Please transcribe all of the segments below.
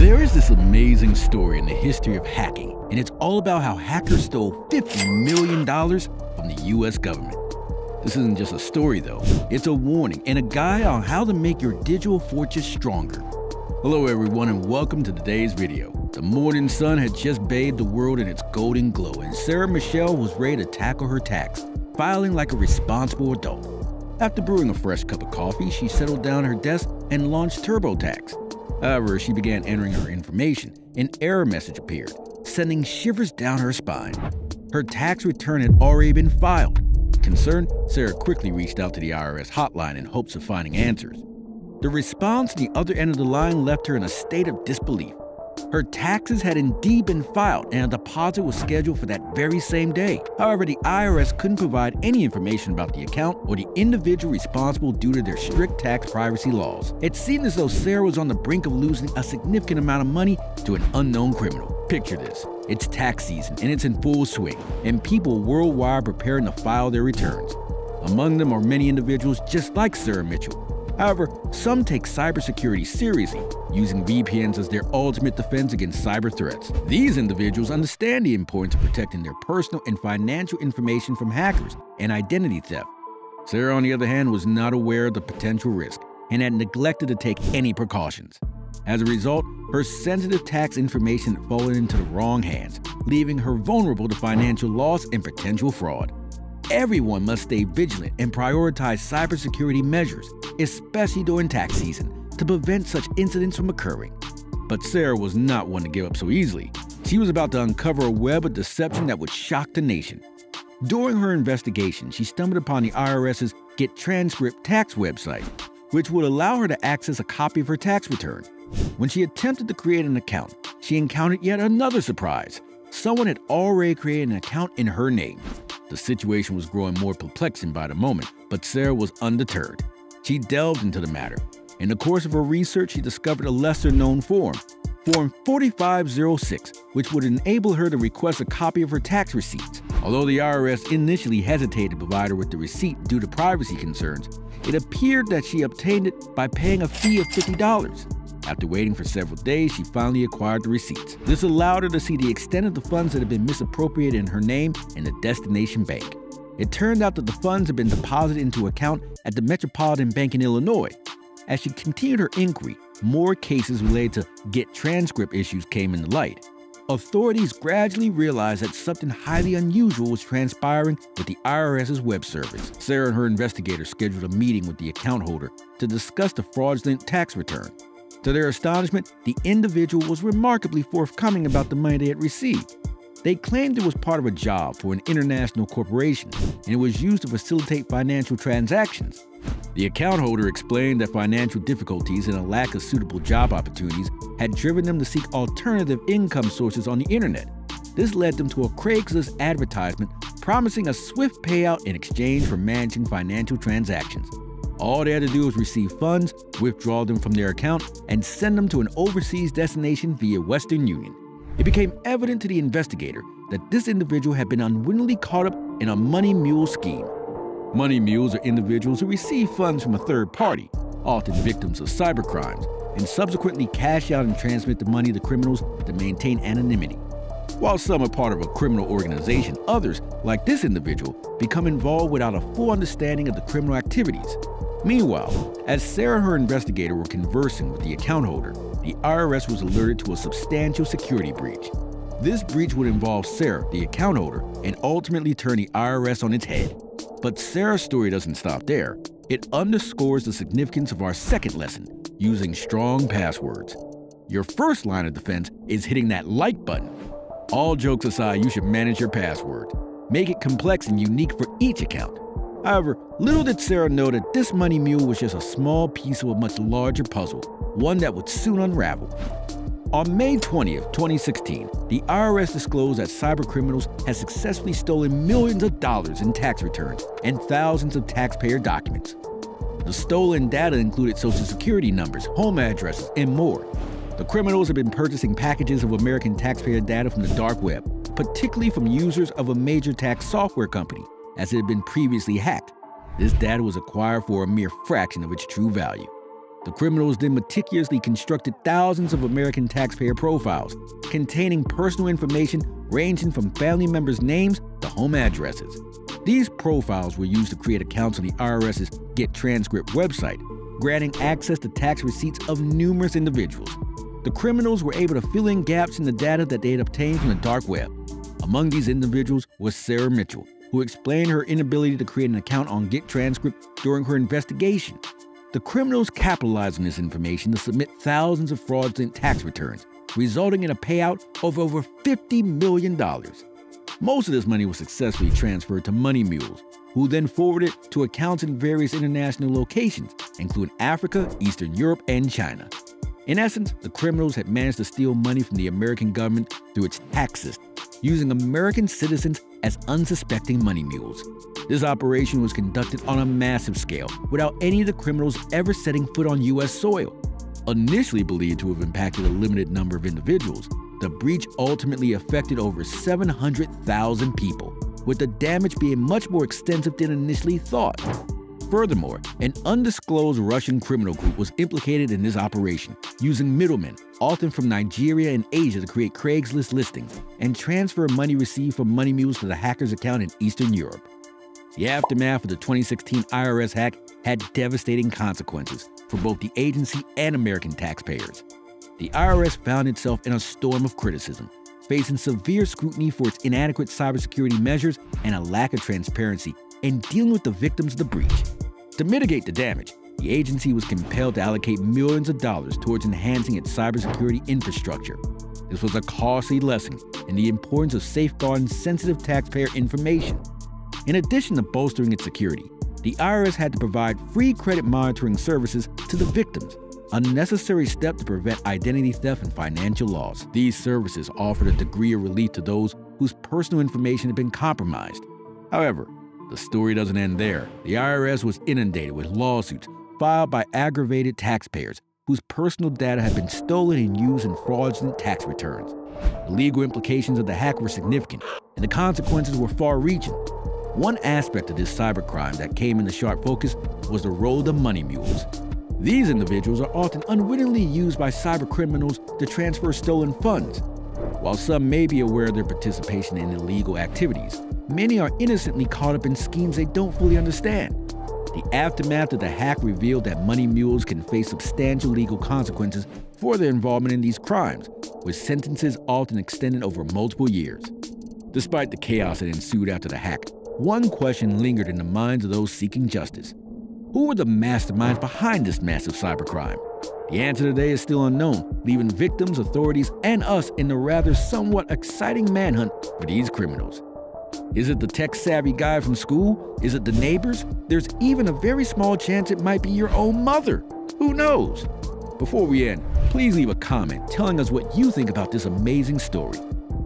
There is this amazing story in the history of hacking, and it's all about how hackers stole $50 million from the US government. This isn't just a story though, it's a warning and a guide on how to make your digital fortress stronger. Hello everyone and welcome to today's video. The morning sun had just bathed the world in its golden glow and Sarah Michelle was ready to tackle her tax, filing like a responsible adult. After brewing a fresh cup of coffee, she settled down at her desk and launched TurboTax. However, as she began entering her information, an error message appeared, sending shivers down her spine. Her tax return had already been filed. Concerned, Sarah quickly reached out to the IRS hotline in hopes of finding answers. The response on the other end of the line left her in a state of disbelief. Her taxes had indeed been filed and a deposit was scheduled for that very same day. However, the IRS couldn't provide any information about the account or the individual responsible due to their strict tax privacy laws. It seemed as though Sarah was on the brink of losing a significant amount of money to an unknown criminal. Picture this. It's tax season and it's in full swing, and people worldwide preparing to file their returns. Among them are many individuals just like Sarah Mitchell. However, some take cybersecurity seriously, using VPNs as their ultimate defense against cyber threats. These individuals understand the importance of protecting their personal and financial information from hackers and identity theft. Sarah, on the other hand, was not aware of the potential risk and had neglected to take any precautions. As a result, her sensitive tax information had fallen into the wrong hands, leaving her vulnerable to financial loss and potential fraud. Everyone must stay vigilant and prioritize cybersecurity measures, especially during tax season, to prevent such incidents from occurring. But Sarah was not one to give up so easily. She was about to uncover a web of deception that would shock the nation. During her investigation, she stumbled upon the IRS's Get Transcript tax website, which would allow her to access a copy of her tax return. When she attempted to create an account, she encountered yet another surprise. Someone had already created an account in her name. The situation was growing more perplexing by the moment, but Sarah was undeterred. She delved into the matter. In the course of her research, she discovered a lesser-known form, Form 4506, which would enable her to request a copy of her tax receipts. Although the IRS initially hesitated to provide her with the receipt due to privacy concerns, it appeared that she obtained it by paying a fee of $50. After waiting for several days, she finally acquired the receipts. This allowed her to see the extent of the funds that had been misappropriated in her name in the destination bank. It turned out that the funds had been deposited into an account at the Metropolitan Bank in Illinois. As she continued her inquiry, more cases related to Get Transcript issues came into light. Authorities gradually realized that something highly unusual was transpiring with the IRS's web service. Sarah and her investigators scheduled a meeting with the account holder to discuss the fraudulent tax return. To their astonishment, the individual was remarkably forthcoming about the money they had received. They claimed it was part of a job for an international corporation, and it was used to facilitate financial transactions. The account holder explained that financial difficulties and a lack of suitable job opportunities had driven them to seek alternative income sources on the internet. This led them to a Craigslist advertisement promising a swift payout in exchange for managing financial transactions. All they had to do was receive funds, withdraw them from their account, and send them to an overseas destination via Western Union. It became evident to the investigator that this individual had been unwittingly caught up in a money mule scheme. Money mules are individuals who receive funds from a third party, often victims of cybercrimes, and subsequently cash out and transmit the money to criminals to maintain anonymity. While some are part of a criminal organization, others, like this individual, become involved without a full understanding of the criminal activities. Meanwhile, as Sarah and her investigator were conversing with the account holder, the IRS was alerted to a substantial security breach. This breach would involve Sarah, the account holder, and ultimately turn the IRS on its head. But Sarah's story doesn't stop there. It underscores the significance of our second lesson, using strong passwords. Your first line of defense is hitting that like button. All jokes aside, you should manage your password. Make it complex and unique for each account. However, little did Sarah know that this money mule was just a small piece of a much larger puzzle, one that would soon unravel. On May 20th, 2016, the IRS disclosed that cybercriminals had successfully stolen millions of dollars in tax returns and thousands of taxpayer documents. The stolen data included social security numbers, home addresses, and more. The criminals had been purchasing packages of American taxpayer data from the dark web, particularly from users of a major tax software company, as it had been previously hacked. This data was acquired for a mere fraction of its true value. The criminals then meticulously constructed thousands of American taxpayer profiles, containing personal information ranging from family members' names to home addresses. These profiles were used to create accounts on the IRS's Get Transcript website, granting access to tax receipts of numerous individuals. The criminals were able to fill in gaps in the data that they had obtained from the dark web. Among these individuals was Sarah Mitchell, who explained her inability to create an account on Get Transcript during her investigation. The criminals capitalized on this information to submit thousands of fraudulent tax returns, resulting in a payout of over $50 million. Most of this money was successfully transferred to money mules, who then forwarded it to accounts in various international locations, including Africa, Eastern Europe, and China. In essence, the criminals had managed to steal money from the American government through its tax system, using American citizens as unsuspecting money mules. This operation was conducted on a massive scale, without any of the criminals ever setting foot on U.S. soil. Initially believed to have impacted a limited number of individuals, the breach ultimately affected over 700,000 people, with the damage being much more extensive than initially thought. Furthermore, an undisclosed Russian criminal group was implicated in this operation, using middlemen, often from Nigeria and Asia, to create Craigslist listings and transfer money received from money mules to the hacker's account in Eastern Europe. The aftermath of the 2016 IRS hack had devastating consequences for both the agency and American taxpayers. The IRS found itself in a storm of criticism, facing severe scrutiny for its inadequate cybersecurity measures and a lack of transparency in dealing with the victims of the breach. To mitigate the damage, the agency was compelled to allocate millions of dollars towards enhancing its cybersecurity infrastructure. This was a costly lesson in the importance of safeguarding sensitive taxpayer information. In addition to bolstering its security, the IRS had to provide free credit monitoring services to the victims, a necessary step to prevent identity theft and financial loss. These services offered a degree of relief to those whose personal information had been compromised. However, the story doesn't end there. The IRS was inundated with lawsuits filed by aggravated taxpayers whose personal data had been stolen and used in fraudulent tax returns. The legal implications of the hack were significant, and the consequences were far-reaching. One aspect of this cybercrime that came into sharp focus was the role of the money mules. These individuals are often unwittingly used by cybercriminals to transfer stolen funds. While some may be aware of their participation in illegal activities, many are innocently caught up in schemes they don't fully understand. The aftermath of the hack revealed that money mules can face substantial legal consequences for their involvement in these crimes, with sentences often extended over multiple years. Despite the chaos that ensued after the hack, one question lingered in the minds of those seeking justice. Who were the masterminds behind this massive cybercrime? The answer today is still unknown, leaving victims, authorities, and us in the rather somewhat exciting manhunt for these criminals. Is it the tech-savvy guy from school? Is it the neighbors? There's even a very small chance it might be your own mother. Who knows? Before we end, please leave a comment telling us what you think about this amazing story.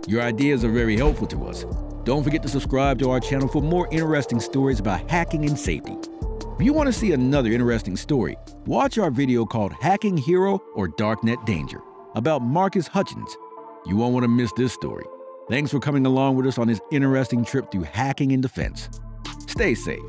Your ideas are very helpful to us. Don't forget to subscribe to our channel for more interesting stories about hacking and safety. If you want to see another interesting story, watch our video called Hacking Hero or Darknet Danger about Marcus Hutchins. You won't want to miss this story. Thanks for coming along with us on this interesting trip through hacking and defense. Stay safe.